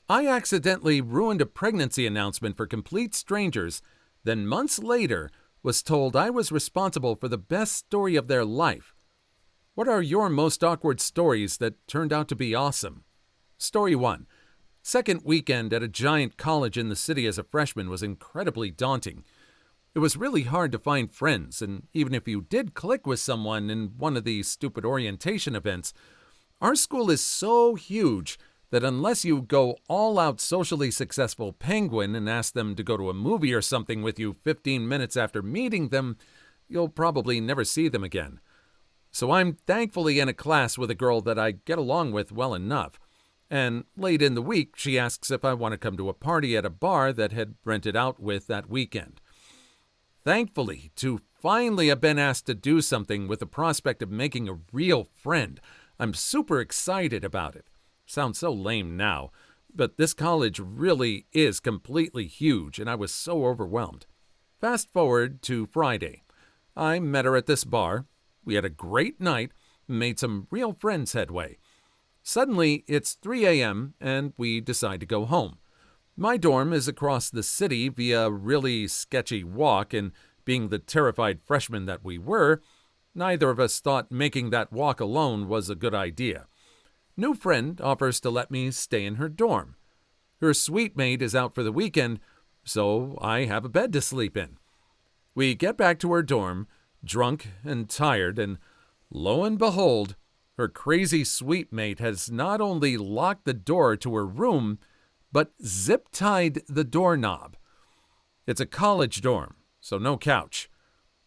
I accidentally ruined a pregnancy announcement for complete strangers, then months later was told I was responsible for the best story of their life. What are your most awkward stories that turned out to be awesome? Story 1. Second weekend at a giant college in the city as a freshman was incredibly daunting. It was really hard to find friends, and even if you did click with someone in one of these stupid orientation events, our school is so huge that unless you go all-out socially successful penguin and ask them to go to a movie or something with you 15 minutes after meeting them, you'll probably never see them again. So I'm thankfully in a class with a girl that I get along with well enough. And late in the week, she asks if I want to come to a party at a bar that had rented out with that weekend. Thankfully, to finally have been asked to do something with the prospect of making a real friend, I'm super excited about it. Sounds so lame now, but this college really is completely huge, and I was so overwhelmed. Fast forward to Friday. I met her at this bar. We had a great night, made some real friends headway. Suddenly, it's 3 a.m., and we decide to go home. My dorm is across the city via a really sketchy walk, and being the terrified freshmen that we were, neither of us thought making that walk alone was a good idea. New friend offers to let me stay in her dorm. Her suite mate is out for the weekend, so I have a bed to sleep in. We get back to her dorm, drunk and tired, and lo and behold, her crazy suite mate has not only locked the door to her room, but zip-tied the doorknob. It's a college dorm, so no couch.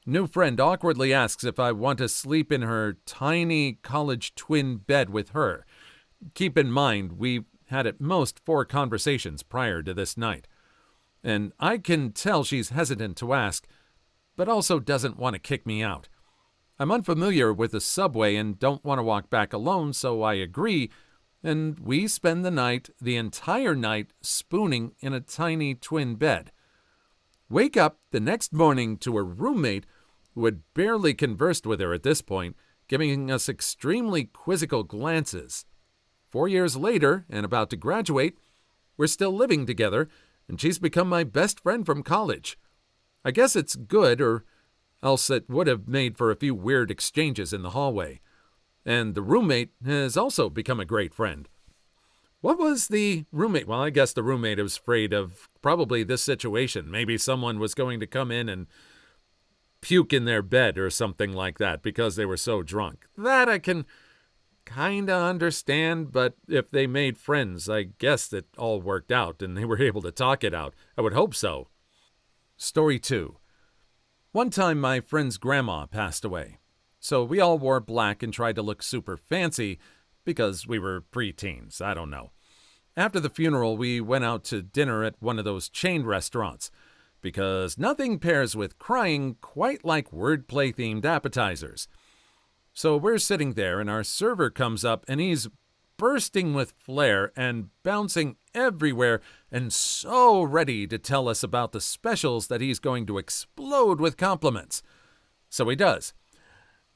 New friend awkwardly asks if I want to sleep in her tiny college twin bed with her. Keep in mind, we've had at most 4 conversations prior to this night. And I can tell she's hesitant to ask, but also doesn't want to kick me out. I'm unfamiliar with the subway and don't want to walk back alone, so I agree, and we spend the entire night, spooning in a tiny twin bed. Wake up the next morning to her roommate, who had barely conversed with her at this point, giving us extremely quizzical glances. 4 years later, and about to graduate, we're still living together, and she's become my best friend from college. I guess it's good, or else it would have made for a few weird exchanges in the hallway. And the roommate has also become a great friend. What was the roommate? Well, I guess the roommate was afraid of probably this situation. Maybe someone was going to come in and puke in their bed or something like that because they were so drunk. That I can kind of understand, but if they made friends, I guess it all worked out and they were able to talk it out. I would hope so. Story 2. One time my friend's grandma passed away, so we all wore black and tried to look super fancy because we were preteens, I don't know. After the funeral, we went out to dinner at one of those chain restaurants, because nothing pairs with crying quite like wordplay-themed appetizers. So we're sitting there, and our server comes up, and he's bursting with flair and bouncing everywhere and so ready to tell us about the specials that he's going to explode with compliments. So he does.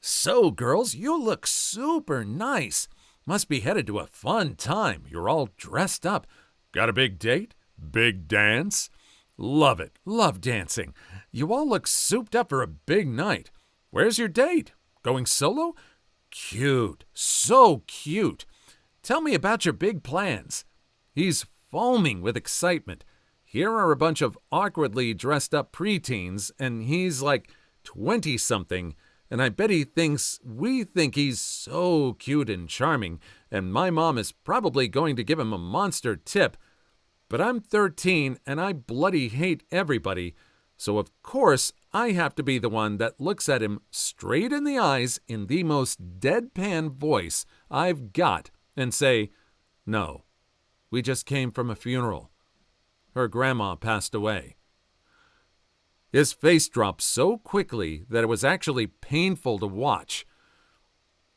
"So, girls, you look super nice. Must be headed to a fun time. You're all dressed up. Got a big date? Big dance? Love it. Love dancing. You all look souped up for a big night. Where's your date? Going solo? Cute. So cute. Tell me about your big plans." He's foaming with excitement. Here are a bunch of awkwardly dressed up preteens, and he's like 20-something, and I bet we think he's so cute and charming, and my mom is probably going to give him a monster tip. But I'm 13, and I bloody hate everybody, so of course I have to be the one that looks at him straight in the eyes in the most deadpan voice I've got and say, "No, we just came from a funeral. Her grandma passed away." His face dropped so quickly that it was actually painful to watch.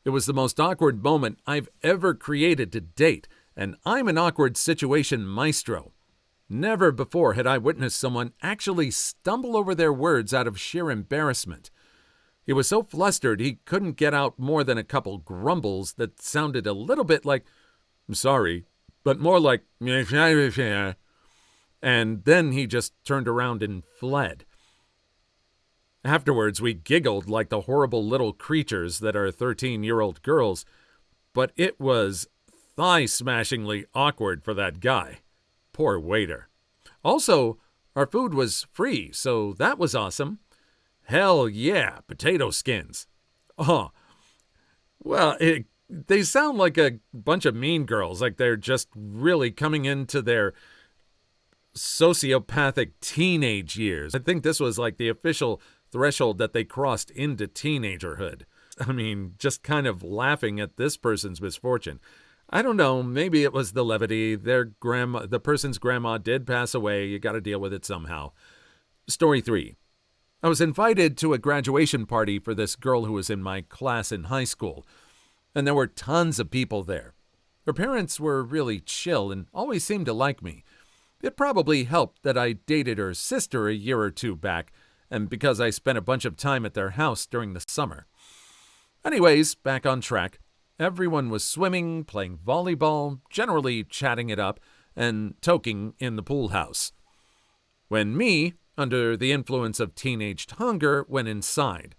It was the most awkward moment I've ever created to date, and I'm an awkward situation maestro. Never before had I witnessed someone actually stumble over their words out of sheer embarrassment. He was so flustered he couldn't get out more than a couple grumbles that sounded a little bit like, "I'm sorry, but more like, and then he just turned around and fled. Afterwards, we giggled like the horrible little creatures that are 13-year-old girls, but it was thigh-smashingly awkward for that guy. Poor waiter. Also, our food was free, so that was awesome. Hell yeah, potato skins. Oh, well, they sound like a bunch of mean girls, like they're just really coming into their sociopathic teenage years. I think this was like the official threshold that they crossed into teenagerhood. I mean, just kind of laughing at this person's misfortune. I don't know, maybe it was the levity. The person's grandma did pass away. You got to deal with it somehow. Story 3. I was invited to a graduation party for this girl who was in my class in high school, and there were tons of people there. Her parents were really chill and always seemed to like me. It probably helped that I dated her sister a year or two back, and because I spent a bunch of time at their house during the summer. Anyways, back on track. Everyone was swimming, playing volleyball, generally chatting it up, and toking in the pool house. When me, under the influence of teenage hunger, went inside,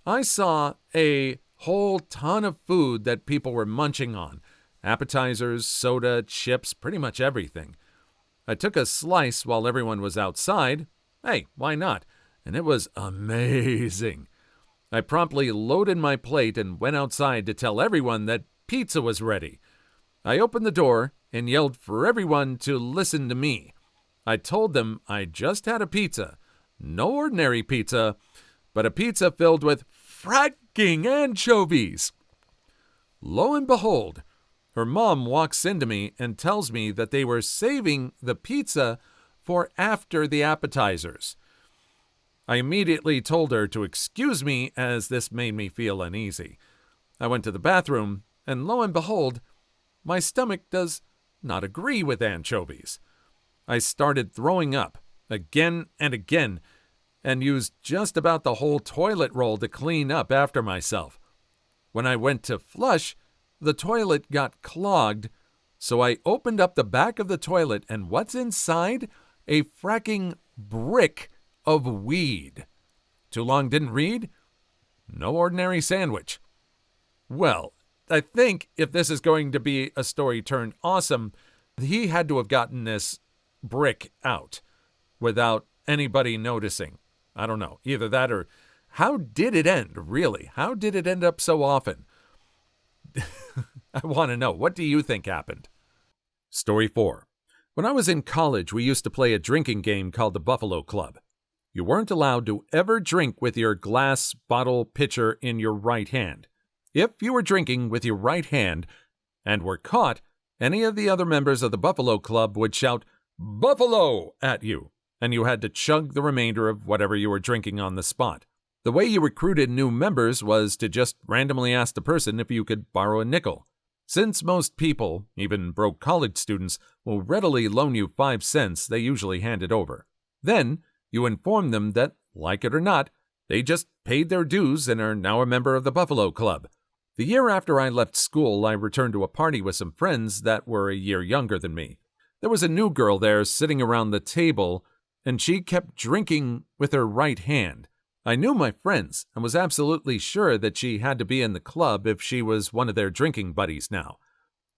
I saw a whole ton of food that people were munching on. Appetizers, soda, chips, pretty much everything. I took a slice while everyone was outside. Hey, why not? And it was amazing. I promptly loaded my plate and went outside to tell everyone that pizza was ready. I opened the door and yelled for everyone to listen to me. I told them I just had a pizza. No ordinary pizza, but a pizza filled with fracking anchovies. Lo and behold, her mom walks into me and tells me that they were saving the pizza for after the appetizers. I immediately told her to excuse me as this made me feel uneasy. I went to the bathroom, and lo and behold, my stomach does not agree with anchovies. I started throwing up again and again, and used just about the whole toilet roll to clean up after myself. When I went to flush, the toilet got clogged, so I opened up the back of the toilet, and what's inside? A fracking brick of weed. Too long didn't read? No ordinary sandwich. Well, I think if this is going to be a story turned awesome, he had to have gotten this brick out without anybody noticing. I don't know. Either that or how did it end, really? How did it end up so often? I want to know. What do you think happened? Story 4. When I was in college, we used to play a drinking game called the Buffalo Club. You weren't allowed to ever drink with your glass, bottle, pitcher in your right hand. If you were drinking with your right hand and were caught, any of the other members of the Buffalo Club would shout, "Buffalo!" at you, and you had to chug the remainder of whatever you were drinking on the spot. The way you recruited new members was to just randomly ask the person if you could borrow a nickel. Since most people, even broke college students, will readily loan you 5 cents, they usually hand it over. Then, you inform them that, like it or not, they just paid their dues and are now a member of the Buffalo Club. The year after I left school, I returned to a party with some friends that were a year younger than me. There was a new girl there sitting around the table, and she kept drinking with her right hand. I knew my friends and was absolutely sure that she had to be in the club if she was one of their drinking buddies now.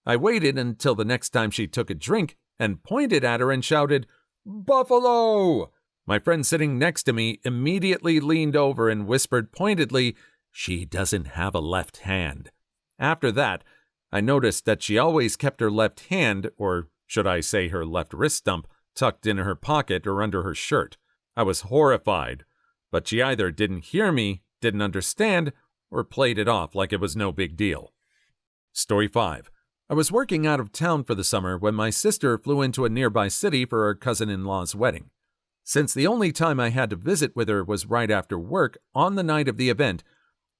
I waited until the next time she took a drink and pointed at her and shouted, "Buffalo!" My friend sitting next to me immediately leaned over and whispered pointedly, "She doesn't have a left hand." After that, I noticed that she always kept her left hand, or should I say her left wrist stump, tucked in her pocket or under her shirt. I was horrified, but she either didn't hear me, didn't understand, or played it off like it was no big deal. Story 5. I was working out of town for the summer when my sister flew into a nearby city for her cousin-in-law's wedding. Since the only time I had to visit with her was right after work on the night of the event,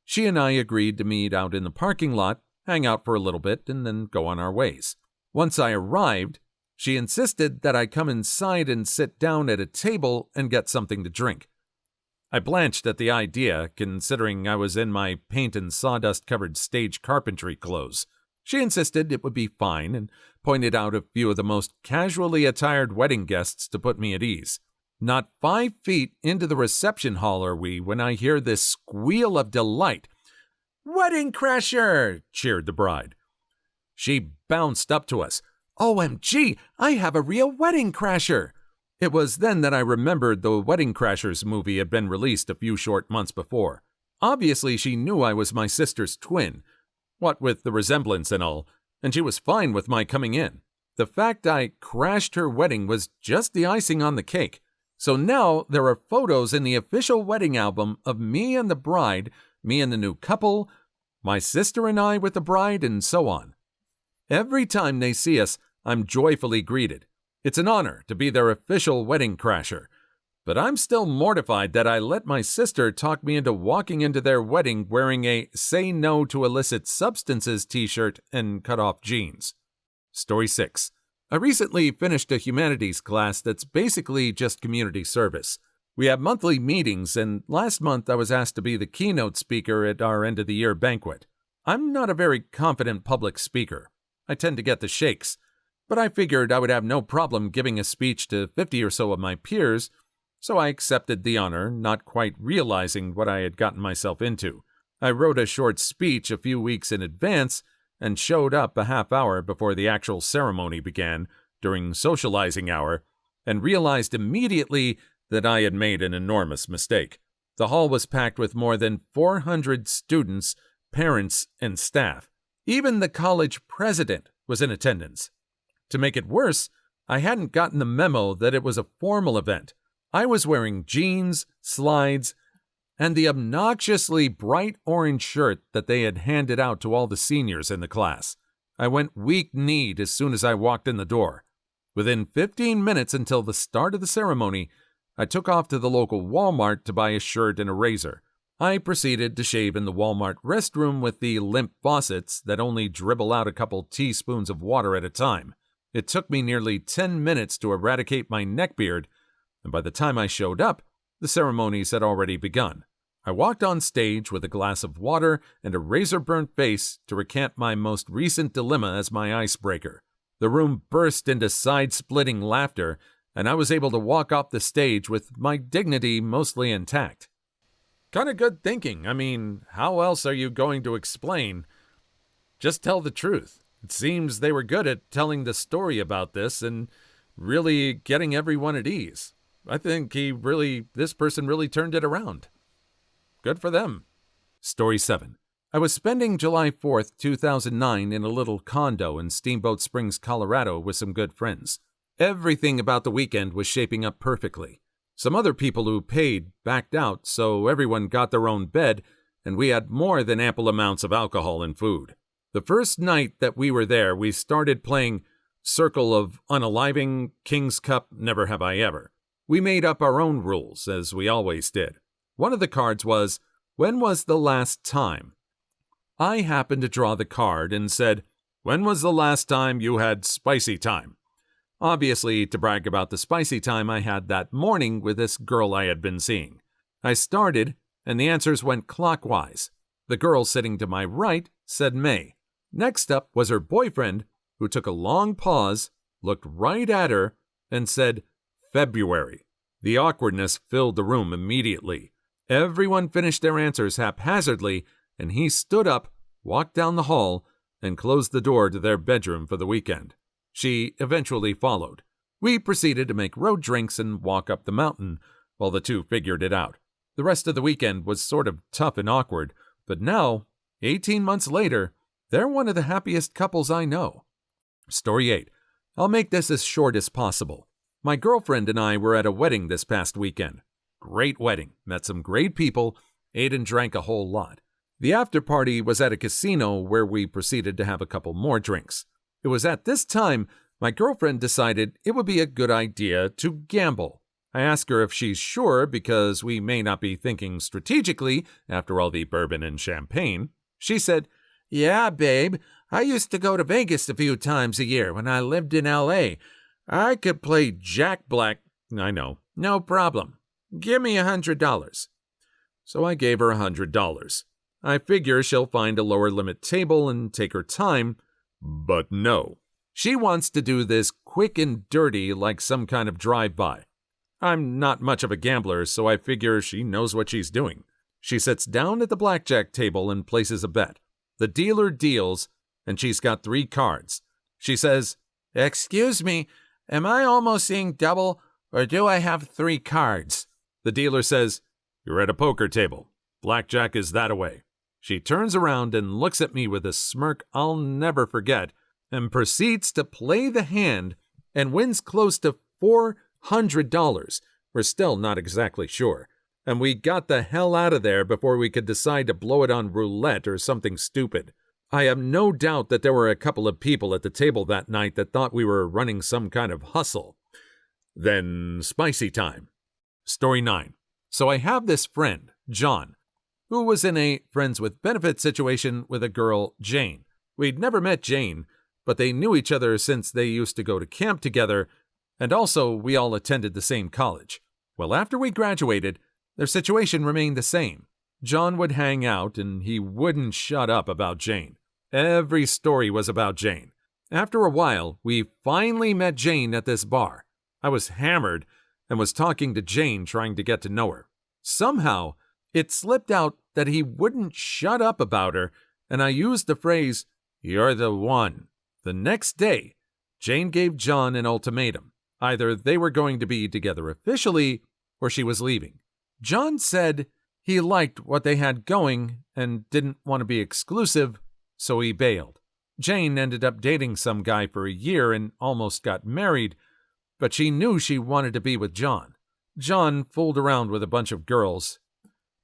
she and I agreed to meet out in the parking lot, hang out for a little bit, and then go on our ways. Once I arrived, she insisted that I come inside and sit down at a table and get something to drink. I blanched at the idea, considering I was in my paint and sawdust-covered stage carpentry clothes. She insisted it would be fine and pointed out a few of the most casually attired wedding guests to put me at ease. Not 5 feet into the reception hall are we when I hear this squeal of delight. "Wedding crasher!" cheered the bride. She bounced up to us. "OMG, I have a real wedding crasher!" It was then that I remembered the Wedding Crashers movie had been released a few short months before. Obviously, she knew I was my sister's twin, what with the resemblance and all, and she was fine with my coming in. The fact I crashed her wedding was just the icing on the cake. So now there are photos in the official wedding album of me and the bride, me and the new couple, my sister and I with the bride, and so on. Every time they see us, I'm joyfully greeted. It's an honor to be their official wedding crasher. But I'm still mortified that I let my sister talk me into walking into their wedding wearing a "Say No to Illicit Substances" t-shirt and cut-off jeans. Story 6. I recently finished a humanities class that's basically just community service. We have monthly meetings, and last month I was asked to be the keynote speaker at our end-of-the-year banquet. I'm not a very confident public speaker. I tend to get the shakes, but I figured I would have no problem giving a speech to 50 or so of my peers, so I accepted the honor, not quite realizing what I had gotten myself into. I wrote a short speech a few weeks in advance and showed up a half hour before the actual ceremony began, during socializing hour, and realized immediately that I had made an enormous mistake. The hall was packed with more than 400 students, parents, and staff. Even the college president was in attendance. To make it worse, I hadn't gotten the memo that it was a formal event. I was wearing jeans, slides, and the obnoxiously bright orange shirt that they had handed out to all the seniors in the class. I went weak-kneed as soon as I walked in the door. Within 15 minutes until the start of the ceremony, I took off to the local Walmart to buy a shirt and a razor. I proceeded to shave in the Walmart restroom with the limp faucets that only dribble out a couple teaspoons of water at a time. It took me nearly 10 minutes to eradicate my neckbeard, and by the time I showed up, the ceremonies had already begun. I walked on stage with a glass of water and a razor-burnt face to recant my most recent dilemma as my icebreaker. The room burst into side-splitting laughter, and I was able to walk off the stage with my dignity mostly intact. Kinda good thinking. I mean, how else are you going to explain? Just tell the truth. It seems they were good at telling the story about this and really getting everyone at ease. I think this person really turned it around. Good for them. Story 7. I was spending July 4th, 2009 in a little condo in Steamboat Springs, Colorado with some good friends. Everything about the weekend was shaping up perfectly. Some other people who paid backed out, so everyone got their own bed, and we had more than ample amounts of alcohol and food. The first night that we were there, we started playing Circle of Unaliving, King's Cup, Never Have I Ever. We made up our own rules, as we always did. One of the cards was, when was the last time? I happened to draw the card and said, when was the last time you had spicy time? Obviously, to brag about the spicy time I had that morning with this girl I had been seeing. I started, and the answers went clockwise. The girl sitting to my right said May. Next up was her boyfriend, who took a long pause, looked right at her, and said, February. The awkwardness filled the room immediately. Everyone finished their answers haphazardly, and he stood up, walked down the hall, and closed the door to their bedroom for the weekend. She eventually followed. We proceeded to make road drinks and walk up the mountain, while the two figured it out. The rest of the weekend was sort of tough and awkward, but now, 18 months later, they're one of the happiest couples I know. Story 8. I'll make this as short as possible. My girlfriend and I were at a wedding this past weekend. Great wedding, met some great people, ate and drank a whole lot. The after party was at a casino where we proceeded to have a couple more drinks. It was at this time my girlfriend decided it would be a good idea to gamble. I asked her if she's sure because we may not be thinking strategically after all the bourbon and champagne. She said, yeah, babe, I used to go to Vegas a few times a year when I lived in L.A. I could play Jack Black. I know, no problem. Give me $100. So I gave her $100. I figure she'll find a lower limit table and take her time, but no. She wants to do this quick and dirty like some kind of drive-by. I'm not much of a gambler, so I figure she knows what she's doing. She sits down at the blackjack table and places a bet. The dealer deals, and she's got 3 cards. She says, "Excuse me, am I almost seeing double, or do I have 3 cards?" The dealer says, "You're at a poker table. Blackjack is that away." She turns around and looks at me with a smirk I'll never forget, and proceeds to play the hand and wins close to $400. We're still not exactly sure, and we got the hell out of there before we could decide to blow it on roulette or something stupid. I have no doubt that there were a couple of people at the table that night that thought we were running some kind of hustle. Then spicy time. Story 9. So I have this friend, John, who was in a friends with benefits situation with a girl, Jane. We'd never met Jane, but they knew each other since they used to go to camp together, and also we all attended the same college. Well, after we graduated, their situation remained the same. John would hang out, and he wouldn't shut up about Jane. Every story was about Jane. After a while, we finally met Jane at this bar. I was hammered and was talking to Jane, trying to get to know her. Somehow, it slipped out that he wouldn't shut up about her, and I used the phrase, "You're the one." The next day, Jane gave John an ultimatum. Either they were going to be together officially, or she was leaving. John said he liked what they had going and didn't want to be exclusive, so he bailed. Jane ended up dating some guy for a year and almost got married, but she knew she wanted to be with John. John fooled around with a bunch of girls,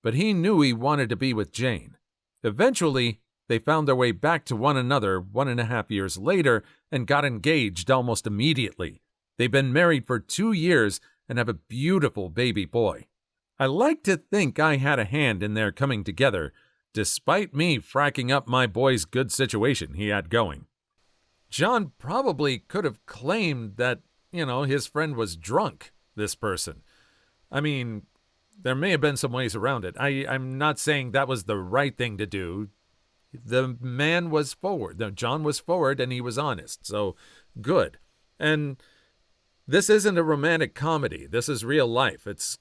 but he knew he wanted to be with Jane. Eventually, they found their way back to one another 1.5 years later and got engaged almost immediately. They've been married for 2 years and have a beautiful baby boy. I like to think I had a hand in their coming together, despite me fracking up my boy's good situation he had going. John probably could have claimed that, his friend was drunk, this person. I mean, there may have been some ways around it. I'm not saying that was the right thing to do. The man was forward. John was forward and he was honest, so good. And this isn't a romantic comedy. This is real life. It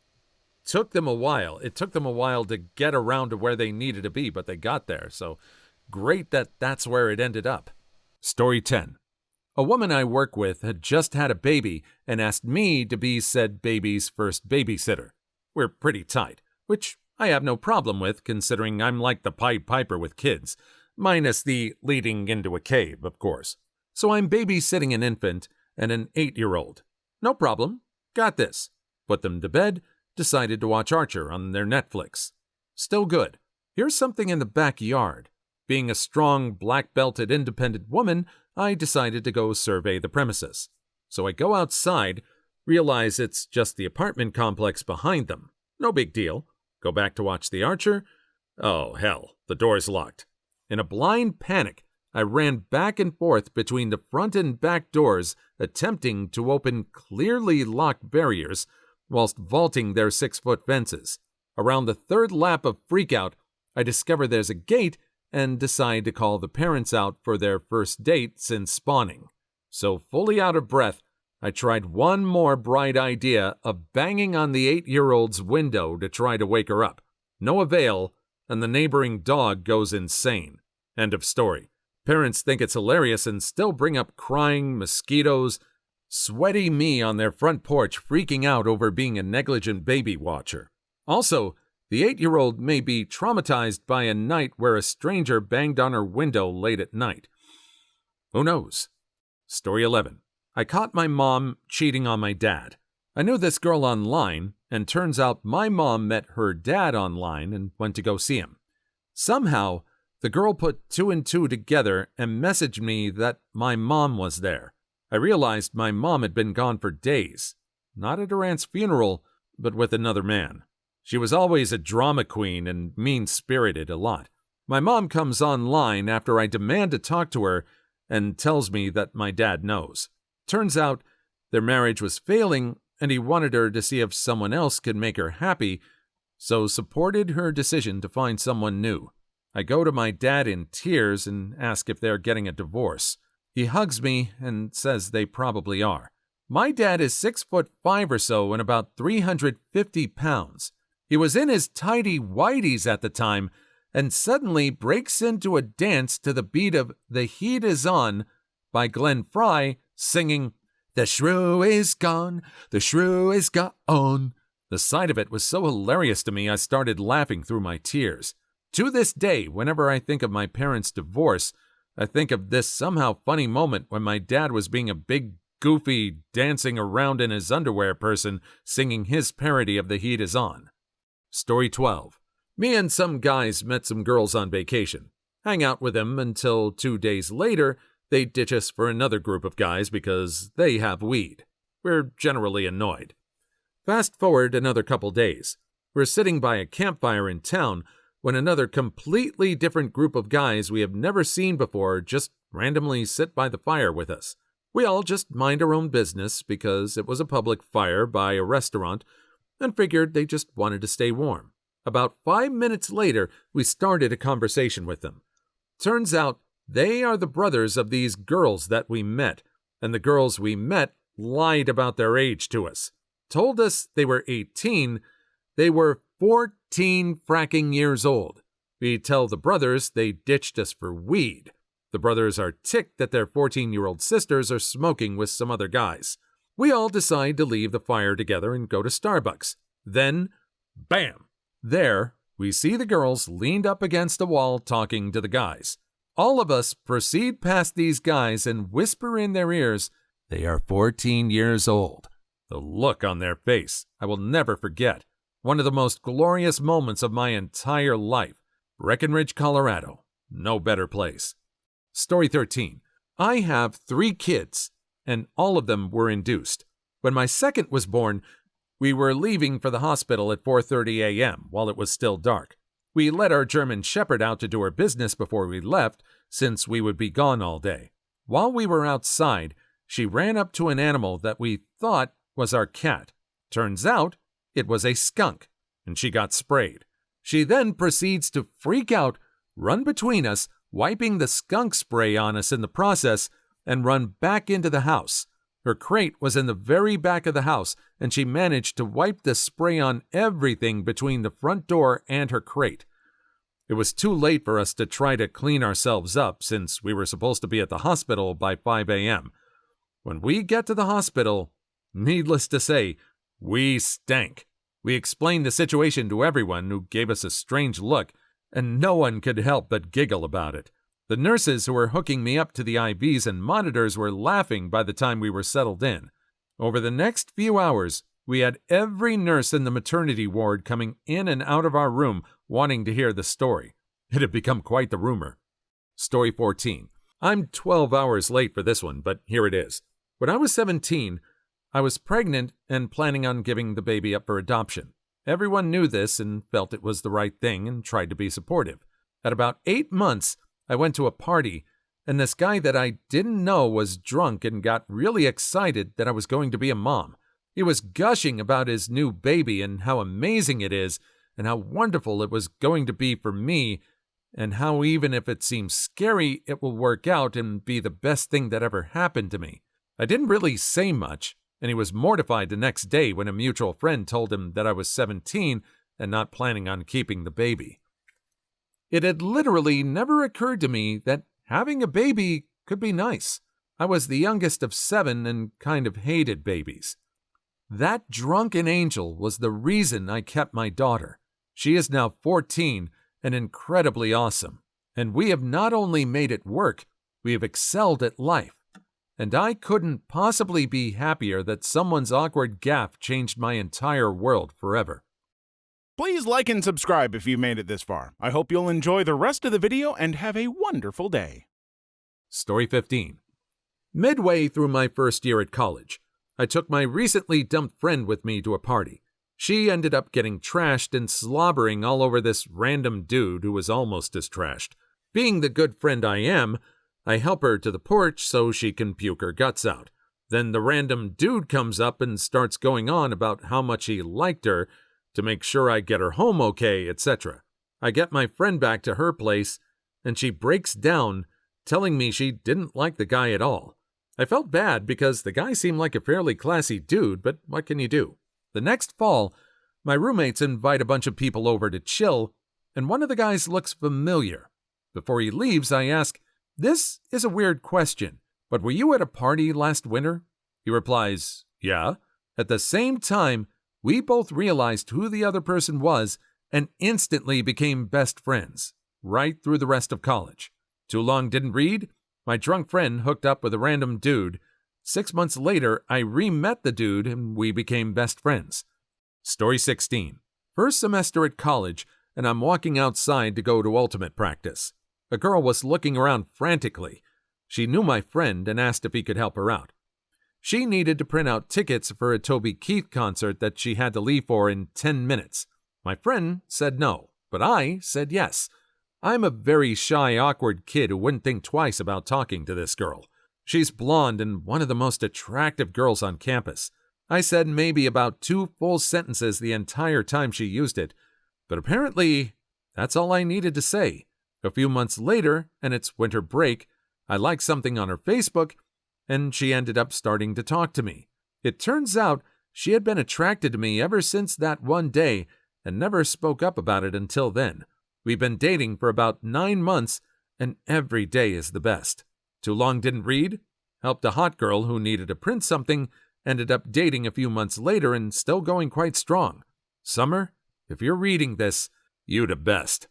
took them a while. It took them a while to get around to where they needed to be, but they got there. So great that that's where it ended up. Story 10. A woman I work with had just had a baby and asked me to be said baby's first babysitter. We're pretty tight, which I have no problem with, considering I'm like the Pied Piper with kids, minus the leading into a cave, of course. So I'm babysitting an infant and an 8-year-old. No problem. Got this. Put them to bed, decided to watch Archer on their Netflix. Still good. Here's something in the backyard. Being a strong, black-belted independent woman, I decided to go survey the premises. So I go outside, realize it's just the apartment complex behind them. No big deal. Go back to watch the Archer. Oh, hell, the door's locked. In a blind panic, I ran back and forth between the front and back doors, attempting to open clearly locked barriers, whilst vaulting their 6-foot fences. Around the 3rd lap of freakout, I discover there's a gate and decide to call the parents out for their first date since spawning. So fully out of breath, I tried one more bright idea of banging on the 8-year-old's window to try to wake her up. No avail, and the neighboring dog goes insane. End of story. Parents think it's hilarious and still bring up crying, mosquitoes, sweaty me on their front porch freaking out over being a negligent baby watcher. Also, the 8-year-old may be traumatized by a night where a stranger banged on her window late at night. Who knows? Story 11. I caught my mom cheating on my dad. I knew this girl online, and turns out my mom met her dad online and went to go see him. Somehow, the girl put 2 and 2 together and messaged me that my mom was there. I realized my mom had been gone for days. Not at her aunt's funeral, but with another man. She was always a drama queen and mean-spirited a lot. My mom comes online after I demand to talk to her and tells me that my dad knows. Turns out their marriage was failing and he wanted her to see if someone else could make her happy, so supported her decision to find someone new. I go to my dad in tears and ask if they're getting a divorce. He hugs me and says they probably are. My dad is 6'5" or so and about 350 pounds. He was in his tidy whities at the time and suddenly breaks into a dance to the beat of The Heat Is On by Glenn Frey, singing, "The shrew is gone, the shrew is gone." The sight of it was so hilarious to me I started laughing through my tears. To this day, whenever I think of my parents' divorce, I think of this somehow funny moment when my dad was being a big, goofy, dancing around in his underwear person singing his parody of The Heat Is On. Story 12. Me and some guys met some girls on vacation. Hang out with them until 2 days later, they ditch us for another group of guys because they have weed. We're generally annoyed. Fast forward another couple days. We're sitting by a campfire in town when another completely different group of guys we have never seen before just randomly sit by the fire with us. We all just mind our own business because it was a public fire by a restaurant and figured they just wanted to stay warm. About 5 minutes later, we started a conversation with them. Turns out they are the brothers of these girls that we met, and the girls we met lied about their age to us. Told us they were 18, they were 14 fracking years old. We tell the brothers they ditched us for weed. The brothers are ticked that their 14-year-old sisters are smoking with some other guys. We all decide to leave the fire together and go to Starbucks. Then, bam! There, we see the girls leaned up against a wall talking to the guys. All of us proceed past these guys and whisper in their ears, "They are 14 years old." The look on their face, I will never forget. One of the most glorious moments of my entire life. Breckenridge, Colorado. No better place. Story 13. I have 3 kids, and all of them were induced. When my second was born, we were leaving for the hospital at 4:30 a.m. while it was still dark. We let our German Shepherd out to do her business before we left, since we would be gone all day. While we were outside, she ran up to an animal that we thought was our cat. Turns out, it was a skunk, and she got sprayed. She then proceeds to freak out, run between us, wiping the skunk spray on us in the process, and run back into the house. Her crate was in the very back of the house, and she managed to wipe the spray on everything between the front door and her crate. It was too late for us to try to clean ourselves up since we were supposed to be at the hospital by 5 a.m. When we get to the hospital, needless to say, we stank. We explained the situation to everyone, who gave us a strange look, and no one could help but giggle about it. The nurses who were hooking me up to the IVs and monitors were laughing by the time we were settled in. Over the next few hours, we had every nurse in the maternity ward coming in and out of our room wanting to hear the story. It had become quite the rumor. Story 14. I'm 12 hours late for this one, but here it is. When I was 17, I was pregnant and planning on giving the baby up for adoption. Everyone knew this and felt it was the right thing and tried to be supportive. At about 8 months, I went to a party, and this guy that I didn't know was drunk and got really excited that I was going to be a mom. He was gushing about his new baby and how amazing it is, and how wonderful it was going to be for me, and how even if it seems scary, it will work out and be the best thing that ever happened to me. I didn't really say much, and he was mortified the next day when a mutual friend told him that I was 17 and not planning on keeping the baby. It had literally never occurred to me that having a baby could be nice. I was the youngest of 7 and kind of hated babies. That drunken angel was the reason I kept my daughter. She is now 14 and incredibly awesome. And we have not only made it work, we have excelled at life. And I couldn't possibly be happier that someone's awkward gaffe changed my entire world forever. Please like and subscribe if you made it this far. I hope you'll enjoy the rest of the video and have a wonderful day. Story 15. Midway through my first year at college, I took my recently dumped friend with me to a party. She ended up getting trashed and slobbering all over this random dude who was almost as trashed. Being the good friend I am, I help her to the porch so she can puke her guts out. Then the random dude comes up and starts going on about how much he liked her, to make sure I get her home okay, etc. I get my friend back to her place, and she breaks down telling me she didn't like the guy at all. I felt bad because the guy seemed like a fairly classy dude, but what can you do? The next fall, my roommates invite a bunch of people over to chill, and one of the guys looks familiar. Before he leaves, I ask, "This is a weird question, but were you at a party last winter?" He replies, "Yeah." At the same time, we both realized who the other person was and instantly became best friends, right through the rest of college. Too long didn't read? My drunk friend hooked up with a random dude. 6 months later, I re-met the dude and we became best friends. Story 16. First semester at college, and I'm walking outside to go to ultimate practice. A girl was looking around frantically. She knew my friend and asked if he could help her out. She needed to print out tickets for a Toby Keith concert that she had to leave for in 10 minutes. My friend said no, but I said yes. I'm a very shy, awkward kid who wouldn't think twice about talking to this girl. She's blonde and one of the most attractive girls on campus. I said maybe about 2 full sentences the entire time she used it, but apparently that's all I needed to say. A few months later, and it's winter break, I liked something on her Facebook, and she ended up starting to talk to me. It turns out she had been attracted to me ever since that one day and never spoke up about it until then. We've been dating for about 9 months, and every day is the best. Too long didn't read? Helped a hot girl who needed to print something, ended up dating a few months later and still going quite strong. Summer, if you're reading this, you the best.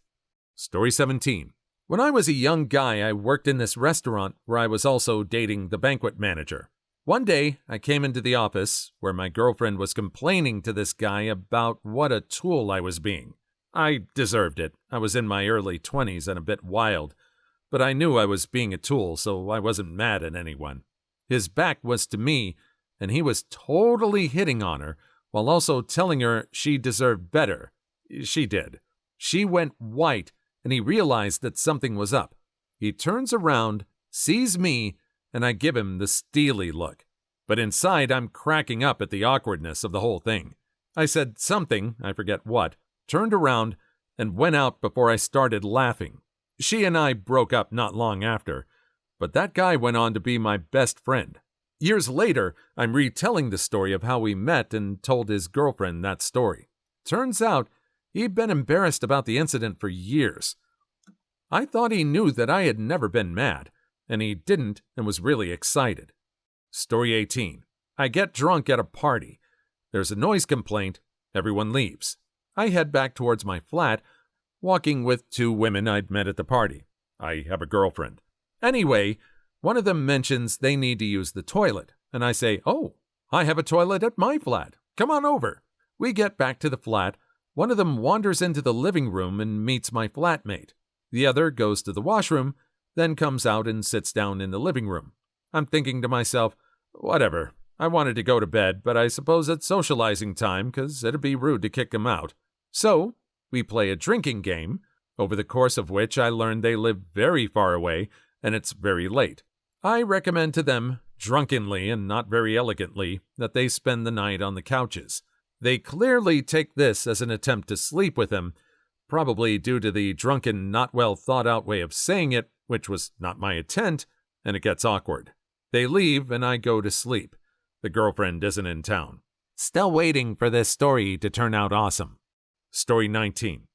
Story 17. When I was a young guy, I worked in this restaurant where I was also dating the banquet manager. One day, I came into the office where my girlfriend was complaining to this guy about what a tool I was being. I deserved it. I was in my early 20s and a bit wild, but I knew I was being a tool, so I wasn't mad at anyone. His back was to me, and he was totally hitting on her while also telling her she deserved better. She did. She went white, and he realized that something was up. He turns around, sees me, and I give him the steely look. But inside, I'm cracking up at the awkwardness of the whole thing. I said something, I forget what, turned around, and went out before I started laughing. She and I broke up not long after, but that guy went on to be my best friend. Years later, I'm retelling the story of how we met and told his girlfriend that story. Turns out, he'd been embarrassed about the incident for years. I thought he knew that I had never been mad, and he didn't and was really excited. Story 18. I get drunk at a party. There's a noise complaint. Everyone leaves. I head back towards my flat, walking with 2 women I'd met at the party. I have a girlfriend. Anyway, one of them mentions they need to use the toilet, and I say, "Oh, I have a toilet at my flat. Come on over." We get back to the flat. One of them wanders into the living room and meets my flatmate. The other goes to the washroom, then comes out and sits down in the living room. I'm thinking to myself, whatever. I wanted to go to bed, but I suppose it's socializing time because it'd be rude to kick them out. So, we play a drinking game, over the course of which I learned they live very far away and it's very late. I recommend to them, drunkenly and not very elegantly, that they spend the night on the couches. They clearly take this as an attempt to sleep with him, probably due to the drunken, not well thought out way of saying it, which was not my intent, and it gets awkward. They leave and I go to sleep. The girlfriend isn't in town. Still waiting for this story to turn out awesome. Story 19.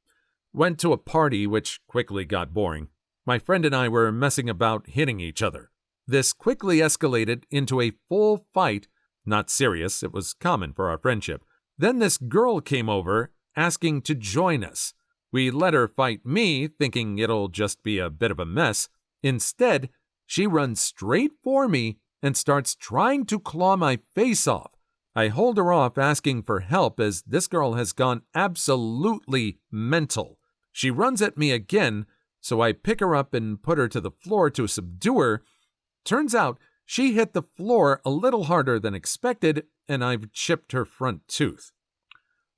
Went to a party which quickly got boring. My friend and I were messing about hitting each other. This quickly escalated into a full fight. Not serious, it was common for our friendship. Then this girl came over, asking to join us. We let her fight me, thinking it'll just be a bit of a mess. Instead, she runs straight for me and starts trying to claw my face off. I hold her off, asking for help as this girl has gone absolutely mental. She runs at me again, so I pick her up and put her to the floor to subdue her. Turns out she hit the floor a little harder than expected, and I've chipped her front tooth.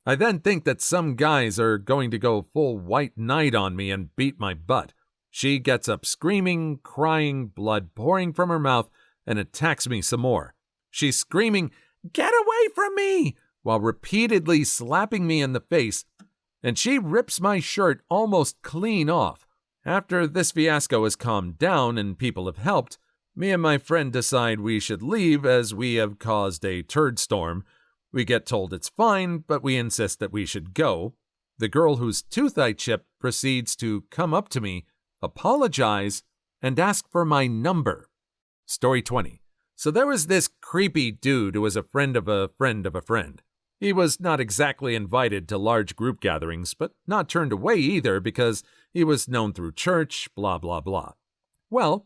I then think that some guys are going to go full white knight on me and beat my butt. She gets up screaming, crying, blood pouring from her mouth, and attacks me some more. She's screaming, "Get away from me!" while repeatedly slapping me in the face, and she rips my shirt almost clean off. After this fiasco has calmed down and people have helped, me and my friend decide we should leave as we have caused a turd storm. We get told it's fine, but we insist that we should go. The girl whose tooth I chipped proceeds to come up to me, apologize, and ask for my number. Story 20. So there was this creepy dude who was a friend of a friend of a friend. He was not exactly invited to large group gatherings, but not turned away either because he was known through church, blah, blah, blah. Well,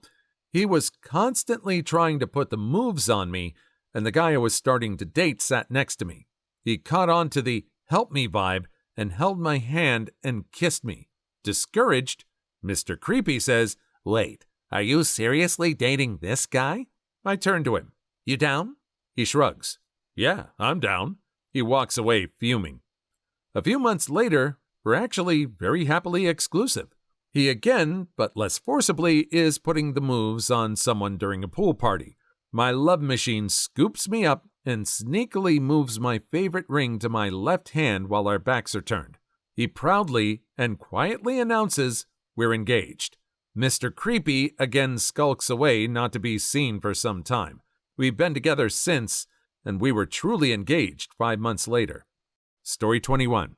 he was constantly trying to put the moves on me, and the guy I was starting to date sat next to me. He caught on to the help me vibe and held my hand and kissed me. Discouraged, Mr. Creepy says, "Wait, are you seriously dating this guy?" I turn to him. "You down?" He shrugs. "Yeah, I'm down." He walks away fuming. A few months later, we're actually very happily exclusive. He again, but less forcibly, is putting the moves on someone during a pool party. My love machine scoops me up and sneakily moves my favorite ring to my left hand while our backs are turned. He proudly and quietly announces we're engaged. Mr. Creepy again skulks away not to be seen for some time. We've been together since, and we were truly engaged 5 months later. Story 21.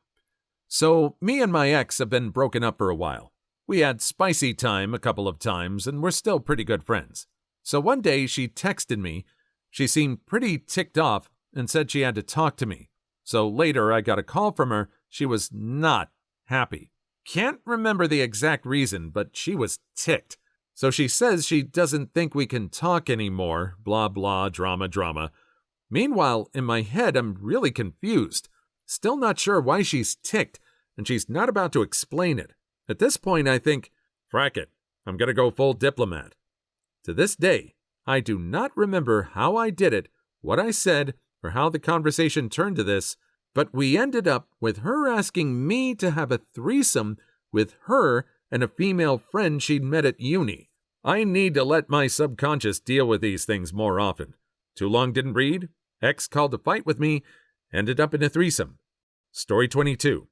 So, me and my ex have been broken up for a while. We had spicy time a couple of times, and we're still pretty good friends. So one day she texted me. She seemed pretty ticked off and said she had to talk to me. So later I got a call from her. She was not happy. Can't remember the exact reason, but she was ticked. So she says she doesn't think we can talk anymore, blah blah, drama drama. Meanwhile, in my head, I'm really confused. Still not sure why she's ticked, and she's not about to explain it. At this point, I think, frack it, I'm gonna go full diplomat. To this day, I do not remember how I did it, what I said, or how the conversation turned to this, but we ended up with her asking me to have a threesome with her and a female friend she'd met at uni. I need to let my subconscious deal with these things more often. Too long didn't read. Ex called to fight with me. Ended up in a threesome. Story 22.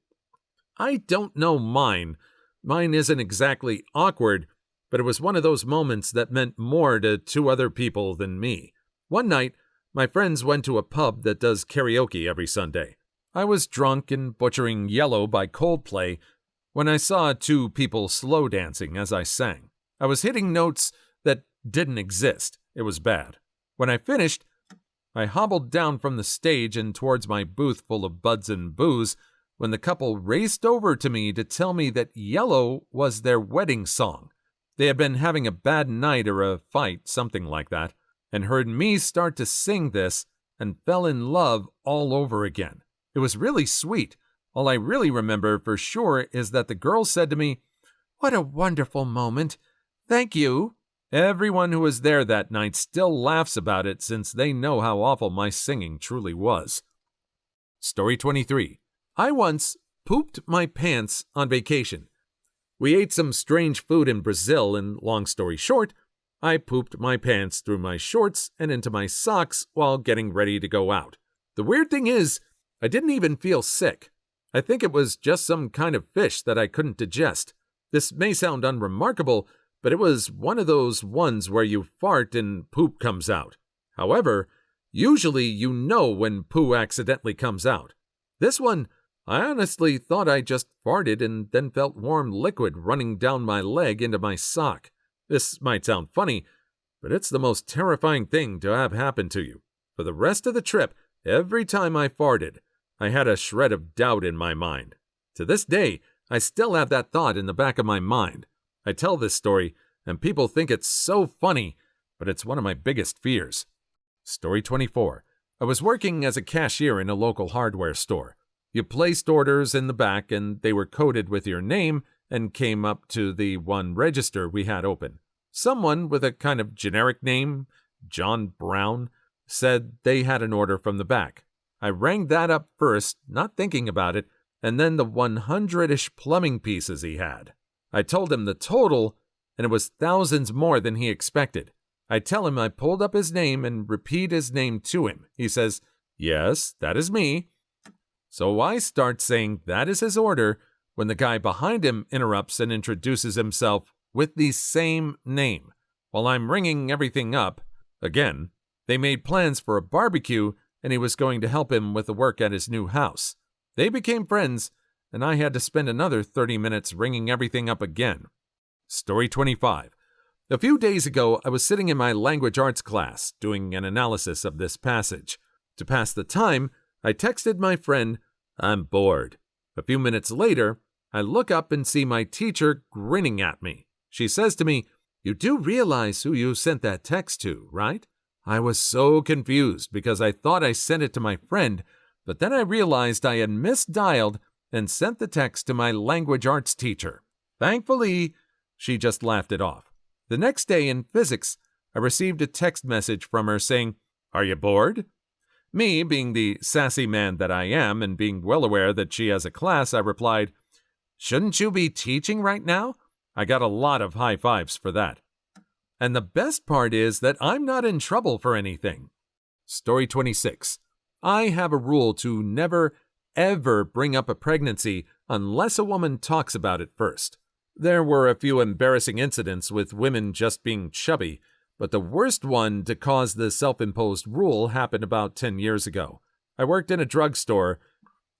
I don't know mine. Mine isn't exactly awkward, but it was one of those moments that meant more to 2 other people than me. One night, my friends went to a pub that does karaoke every Sunday. I was drunk and butchering Yellow by Coldplay when I saw 2 people slow dancing as I sang. I was hitting notes that didn't exist. It was bad. When I finished, I hobbled down from the stage and towards my booth full of buds and booze when the couple raced over to me to tell me that Yellow was their wedding song. They had been having a bad night or a fight, something like that, and heard me start to sing this and fell in love all over again. It was really sweet. All I really remember for sure is that the girl said to me, "What a wonderful moment. Thank you." Everyone who was there that night still laughs about it since they know how awful my singing truly was. Story 23. I once pooped my pants on vacation. We ate some strange food in Brazil, and long story short, I pooped my pants through my shorts and into my socks while getting ready to go out. The weird thing is, I didn't even feel sick. I think it was just some kind of fish that I couldn't digest. This may sound unremarkable, but it was one of those ones where you fart and poop comes out. However, usually you know when poo accidentally comes out. This one, I honestly thought I just farted and then felt warm liquid running down my leg into my sock. This might sound funny, but it's the most terrifying thing to have happen to you. For the rest of the trip, every time I farted, I had a shred of doubt in my mind. To this day, I still have that thought in the back of my mind. I tell this story, and people think it's so funny, but it's one of my biggest fears. Story 24. I was working as a cashier in a local hardware store. You placed orders in the back, and they were coded with your name and came up to the one register we had open. Someone with a kind of generic name, John Brown, said they had an order from the back. I rang that up first, not thinking about it, and then the 100-ish plumbing pieces he had. I told him the total, and it was thousands more than he expected. I tell him I pulled up his name and repeat his name to him. He says, "Yes, that is me." So I start saying that is his order, when the guy behind him interrupts and introduces himself with the same name. While I'm ringing everything up, again, they made plans for a barbecue and he was going to help him with the work at his new house. They became friends, and I had to spend another 30 minutes ringing everything up again. Story 25. A few days ago, I was sitting in my language arts class doing an analysis of this passage. To pass the time, I texted my friend, "I'm bored." A few minutes later, I look up and see my teacher grinning at me. She says to me, "You do realize who you sent that text to, right?" I was so confused because I thought I sent it to my friend, but then I realized I had misdialed and sent the text to my language arts teacher. Thankfully, she just laughed it off. The next day in physics, I received a text message from her saying, "Are you bored?" Me, being the sassy man that I am and being well aware that she has a class, I replied, "Shouldn't you be teaching right now?" I got a lot of high fives for that. And the best part is that I'm not in trouble for anything. Story 26. I have a rule to never, ever bring up a pregnancy unless a woman talks about it first. There were a few embarrassing incidents with women just being chubby, but the worst one to cause the self-imposed rule happened about 10 years ago. I worked in a drugstore,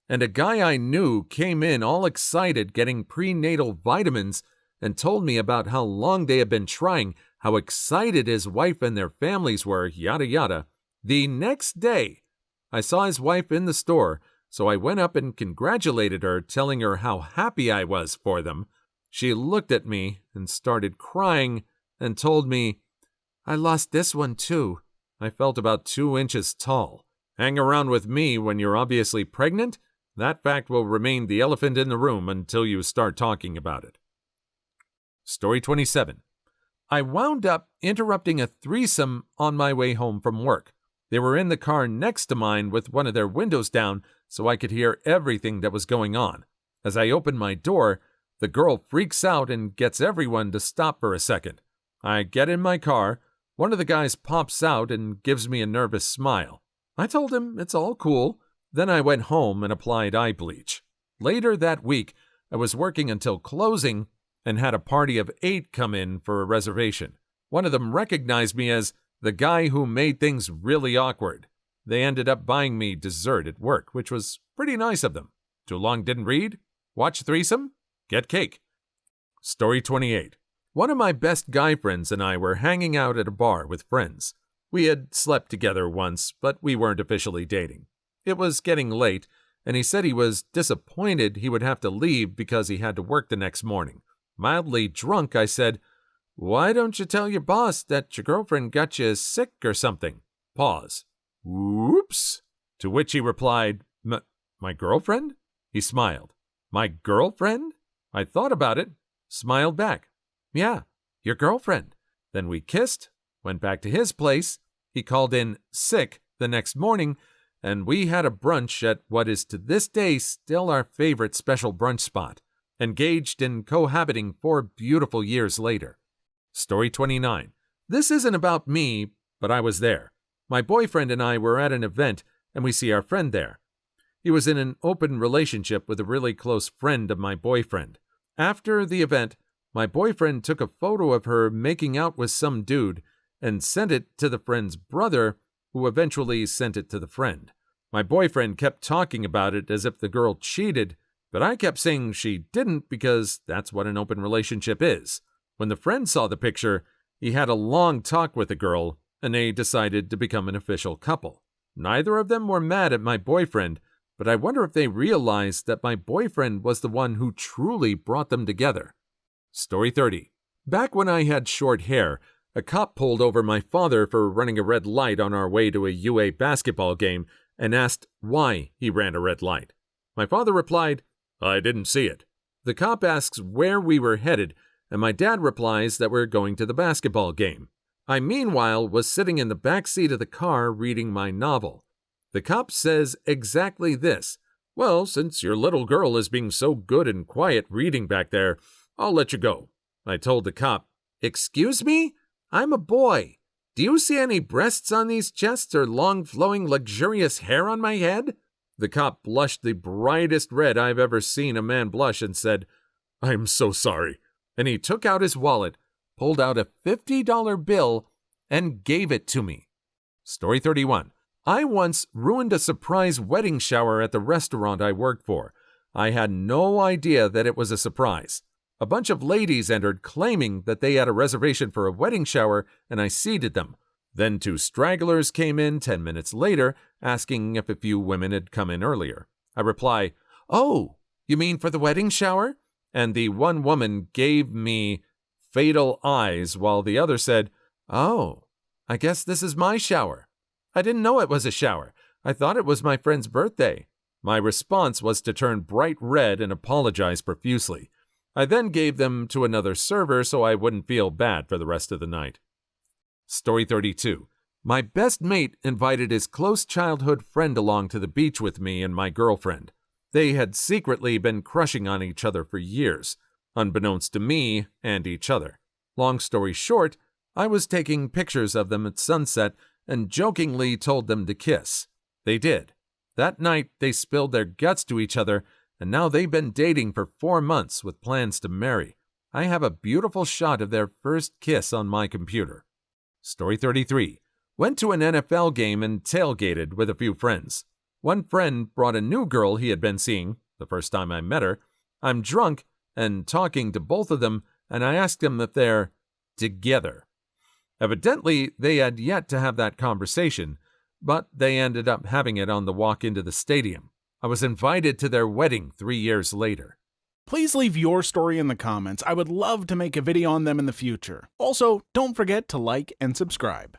and a guy I knew came in all excited getting prenatal vitamins and told me about how long they had been trying, how excited his wife and their families were, yada yada. The next day, I saw his wife in the store, so I went up and congratulated her, telling her how happy I was for them. She looked at me and started crying and told me, "I lost this one too." I felt about 2 inches tall. Hang around with me when you're obviously pregnant? That fact will remain the elephant in the room until you start talking about it. Story 27. I wound up interrupting a threesome on my way home from work. They were in the car next to mine with one of their windows down so I could hear everything that was going on. As I opened my door, the girl freaks out and gets everyone to stop for a second. I get in my car, one of the guys pops out and gives me a nervous smile. I told him it's all cool. Then I went home and applied eye bleach. Later that week, I was working until closing and had a party of 8 come in for a reservation. One of them recognized me as the guy who made things really awkward. They ended up buying me dessert at work, which was pretty nice of them. Too long didn't read? Watch threesome? Get cake. Story 28. One of my best guy friends and I were hanging out at a bar with friends. We had slept together once, but we weren't officially dating. It was getting late, and he said he was disappointed he would have to leave because he had to work the next morning. Mildly drunk, I said, "Why don't you tell your boss that your girlfriend got you sick or something?" Pause. "Whoops." To which he replied, My girlfriend?" He smiled. "My girlfriend?" I thought about it, smiled back. "Yeah, your girlfriend." Then we kissed, went back to his place. He called in sick the next morning, and we had a brunch at what is to this day still our favorite special brunch spot. Engaged in cohabiting 4 beautiful years later. Story 29. This isn't about me, but I was there. My boyfriend and I were at an event, and we see our friend there. He was in an open relationship with a really close friend of my boyfriend. After the event, my boyfriend took a photo of her making out with some dude and sent it to the friend's brother, who eventually sent it to the friend. My boyfriend kept talking about it as if the girl cheated, but I kept saying she didn't because that's what an open relationship is. When the friend saw the picture, he had a long talk with the girl, and they decided to become an official couple. Neither of them were mad at my boyfriend, but I wonder if they realized that my boyfriend was the one who truly brought them together. Story 30. Back when I had short hair, a cop pulled over my father for running a red light on our way to a UA basketball game and asked why he ran a red light. My father replied, "I didn't see it." The cop asks where we were headed, and my dad replies that we're going to the basketball game. I, meanwhile, was sitting in the back seat of the car reading my novel. The cop says exactly this: "Well, since your little girl is being so good and quiet reading back there, I'll let you go." I told the cop, "Excuse me? I'm a boy. Do you see any breasts on these chests or long flowing luxurious hair on my head?" The cop blushed the brightest red I've ever seen a man blush and said, "I'm so sorry." And he took out his wallet, pulled out a $50 bill, and gave it to me. Story 31. I once ruined a surprise wedding shower at the restaurant I worked for. I had no idea that it was a surprise. A bunch of ladies entered claiming that they had a reservation for a wedding shower, and I seated them. Then 2 stragglers came in 10 minutes later, asking if a few women had come in earlier. I reply, "Oh, you mean for the wedding shower?" And the one woman gave me fatal eyes while the other said, "Oh, I guess this is my shower. I didn't know it was a shower. I thought it was my friend's birthday." My response was to turn bright red and apologize profusely. I then gave them to another server so I wouldn't feel bad for the rest of the night. Story 32. My best mate invited his close childhood friend along to the beach with me and my girlfriend. They had secretly been crushing on each other for years, unbeknownst to me and each other. Long story short, I was taking pictures of them at sunset and jokingly told them to kiss. They did. That night, they spilled their guts to each other, and now they've been dating for 4 months with plans to marry. I have a beautiful shot of their first kiss on my computer. Story 33. Went to an NFL game and tailgated with a few friends. One friend brought a new girl he had been seeing, the first time I met her. I'm drunk and talking to both of them, and I asked them if they're together. Evidently, they had yet to have that conversation, but they ended up having it on the walk into the stadium. I was invited to their wedding 3 years later. Please leave your story in the comments. I would love to make a video on them in the future. Also, don't forget to like and subscribe.